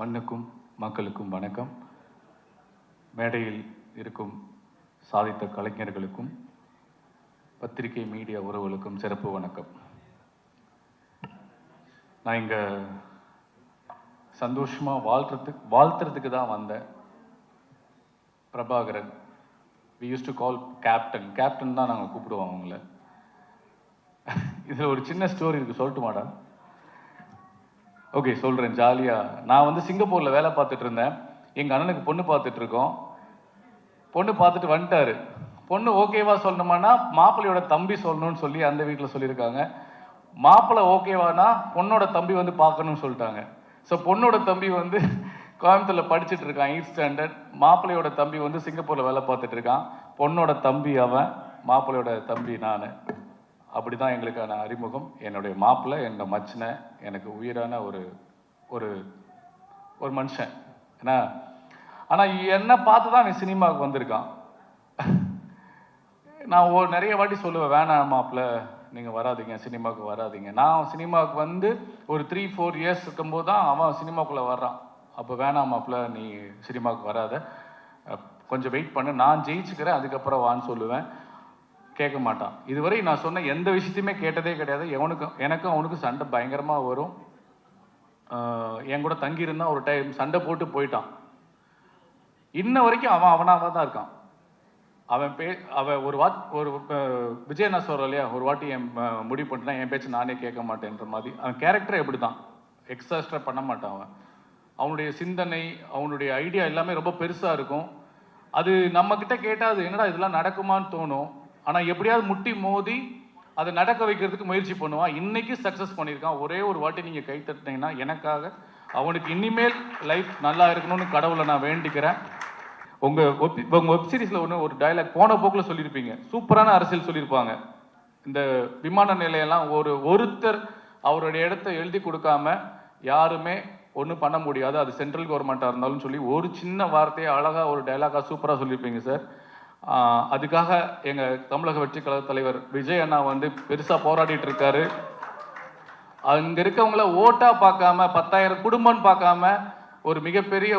மண்ணுக்கும் மக்களுக்கும் வணக்கம். மேடையில் இருக்கும் சாதித்த கலைஞர்களுக்கும் பத்திரிகை மீடியா உறவுகளுக்கும் சிறப்பு வணக்கம். நான் இங்கே சந்தோஷமாக வாழ்த்துறதுக்கு தான் வந்தேன். Prabhakaran, we use to call captain தான் நாங்கள் கூப்பிடுவோம் அவங்கள. இதில் ஒரு சின்ன ஸ்டோரி இருக்குது, சொல்லட்டுமாடா? ஓகே, சொல்கிறேன். ஜாலியாக நான் வந்து சிங்கப்பூரில் வேலை பார்த்துட்டு இருந்தேன். எங்கள் அண்ணனுக்கு பொண்ணு பார்த்துட்ருக்கோம். பொண்ணு பார்த்துட்டு வந்துட்டாரு. பொண்ணு ஓகேவா சொல்லணுமானா மாப்பிள்ளையோட தம்பி சொல்லணும்னு சொல்லி அந்த வீட்டில் சொல்லியிருக்காங்க. மாப்பிள்ளை ஓகேவானா பொண்ணோட தம்பி வந்து பார்க்கணும்னு சொல்லிட்டாங்க. ஸோ பொண்ணோட தம்பி வந்து கோயம்புத்தூரில் படிச்சுட்டு இருக்கான், 8th ஸ்டாண்டர்ட். மாப்பிள்ளையோட தம்பி வந்து சிங்கப்பூரில் வேலை பார்த்துட்டு இருக்கான். பொண்ணோட தம்பி அவன், மாப்பிள்ளையோட தம்பி நான். அப்படி தான் எங்களுக்கான அறிமுகம். என்னுடைய மாப்பிள்ளை, என்னோட மச்சினை, எனக்கு உயிரான ஒரு ஒரு ஒரு மனுஷன். ஏன்னா ஆனால் என்னை பார்த்து தான் அவன் சினிமாவுக்கு வந்திருக்கான். நான் நிறைய வாட்டி சொல்லுவேன், வேணாம் மாப்பிள்ளை நீங்கள் வராதிங்க, சினிமாவுக்கு வராதிங்க. நான் சினிமாவுக்கு வந்து ஒரு 3-4 இயர்ஸ் இருக்கும்போது தான் அவன் சினிமாவுக்குள்ளே வர்றான். அப்போ வேணாம் மாப்பிள்ளை, நீ சினிமாவுக்கு வராத, கொஞ்சம் வெயிட் பண்ணு, நான் ஜெயிச்சுக்கிறேன், அதுக்கப்புறம் வான்னு சொல்லுவேன். கேட்க மாட்டான். இதுவரை நான் சொன்ன எந்த விஷயத்தையுமே கேட்டதே கிடையாது. எனக்கும் அவனுக்கும் சண்டை பயங்கரமாக வரும். என் கூட தங்கியிருந்தான். ஒரு டைம் சண்டை போட்டு போயிட்டான். இன்ன வரைக்கும் அவனாக தான் இருக்கான். அவன் ஒரு விஜய் நான் சொல்கிறேன் இல்லையா, ஒரு வாட்டி என் முடிவு பண்ணிட்டேன், என் பேச்சு நானே கேட்க மாட்டேன்ற மாதிரி. அவன் கேரக்டரை எப்படி தான் எக்ஸ்ட்ரா பண்ண மாட்டான். அவனுடைய சிந்தனை, அவனுடைய ஐடியா எல்லாமே ரொம்ப பெருசாக இருக்கும். அது நம்மக்கிட்ட கேட்டால் அது என்னடா இதெல்லாம் நடக்குமான்னு தோணும். ஆனால் எப்படியாவது முட்டி மோதி அதை நடக்க வைக்கிறதுக்கு முயற்சி பண்ணுவான். இன்னைக்கு சக்ஸஸ் பண்ணியிருக்கான். ஒரே ஒரு வாட்டி நீங்கள் கை தட்டினீங்கன்னா எனக்காக அவனுக்கு இனிமேல் லைஃப் நல்லா இருக்கணும்னு கடவுளை நான் வேண்டிக்கிறேன். உங்கள் வெப்சீரிஸில் ஒரு டைலாக் போன போக்கில் சொல்லியிருப்பீங்க, சூப்பரான அரசியல் சொல்லியிருப்பாங்க. இந்த விமான நிலையெல்லாம் ஒருத்தர் அவருடைய இடத்த எழுதி கொடுக்காம யாருமே ஒன்றும் பண்ண முடியாது, அது சென்ட்ரல் கவர்மெண்ட்டாக இருந்தாலும் சொல்லி ஒரு சின்ன வார்த்தையை அழகாக ஒரு டைலாக்காக சூப்பராக சொல்லியிருப்பீங்க சார். அதுக்காக எங்கள் தமிழக வெற்றி கழக தலைவர் விஜய் அண்ணா வந்து பெருசாக போராடிட்டு இருக்காரு. அங்கே இருக்கவங்கள ஓட்டாக பார்க்காம 10,000 குடும்பம்னு பார்க்காம ஒரு மிகப்பெரிய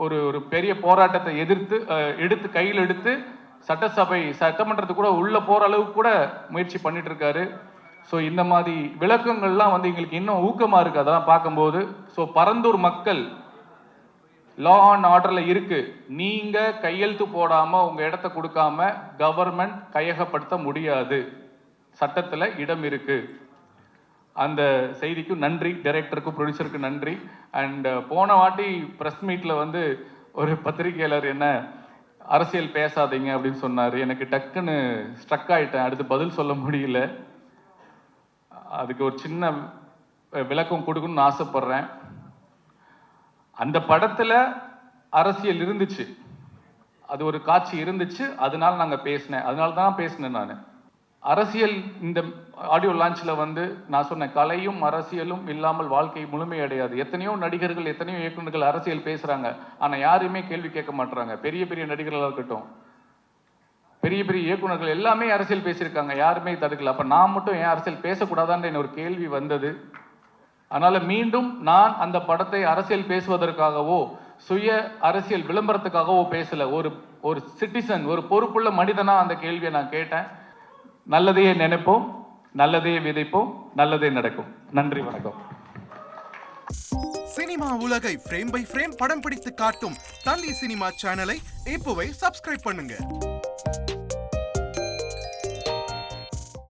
ஒரு பெரிய போராட்டத்தை எடுத்து கையில் எடுத்து சட்டமன்றத்துக்கு கூட உள்ள போகிற அளவுக்கு கூட முயற்சி பண்ணிட்டு இருக்காரு. ஸோ இந்த மாதிரி விளக்கங்கள்லாம் வந்து எங்களுக்கு இன்னும் ஊக்கமாக இருக்குது அதெல்லாம் பார்க்கும்போது. ஸோ பரந்தூர் மக்கள் லா அண்ட் ஆர்டரில் இருக்கு. நீங்க கையெழுத்து போடாம உங்க இடத்த கொடுக்காம கவர்மெண்ட் கையகப்படுத்த முடியாது, சட்டத்தில் இடம் இருக்கு. அந்த செய்திக்கு நன்றி, டைரக்டருக்கும் ப்ரொடியூசருக்கும் நன்றி. அண்ட் போன வாட்டி ப்ரெஸ் மீட்டில் வந்து ஒரு பத்திரிகையாளர் என்ன அரசியல் பேசாதீங்க அப்படின்னு சொன்னார். எனக்கு டக்குன்னு ஸ்ட்ரக் ஆகிட்டேன், அடுத்து பதில் சொல்ல முடியல. அதுக்கு ஒரு சின்ன விளக்கம் கொடுக்கணும்னு ஆசைப்படுறேன். அந்த படத்தில் அரசியல் இருந்துச்சு, அது ஒரு காட்சி இருந்துச்சு, அதனால தான் பேசினேன் நான். அரசியல் இந்த ஆடியோ லான்ச்சில் வந்து நான் சொன்னேன், கலையும் அரசியலும் இல்லாமல் வாழ்க்கை முழுமையடையாது. எத்தனையோ நடிகர்கள், எத்தனையோ இயக்குநர்கள் அரசியல் பேசுகிறாங்க, ஆனால் யாருமே கேள்வி கேட்க மாட்டுறாங்க. பெரிய பெரிய நடிகர்களாக இருக்கட்டும், பெரிய பெரிய இயக்குநர்கள் எல்லாமே அரசியல் பேசியிருக்காங்க, யாருமே தடுக்கல. அப்போ நான் மட்டும் ஏன் அரசியல் பேசக்கூடாதான்னு ஒரு கேள்வி வந்தது. அதனால மீண்டும் நான் அந்த படத்தை அரசியல் பேசுவதற்காகவோ சுய அரசியல் விளம்பரத்துக்காகவோ பேசல. ஒரு சிட்டிசன், ஒரு பொறுப்புள்ள மனிதனா அந்த கேள்வியை நான் கேட்டேன். நல்லதையே நினைப்போம், நல்லதையே விதைப்போம், நல்லதே நடக்கும். நன்றி, வணக்கம். சினிமா உலகை ஃப்ரேம் பை ஃப்ரேம் படம் பிடித்து காட்டும் தந்தி சினிமா சேனலை இப்போவே சப்ஸ்கிரைப் பண்ணுங்க.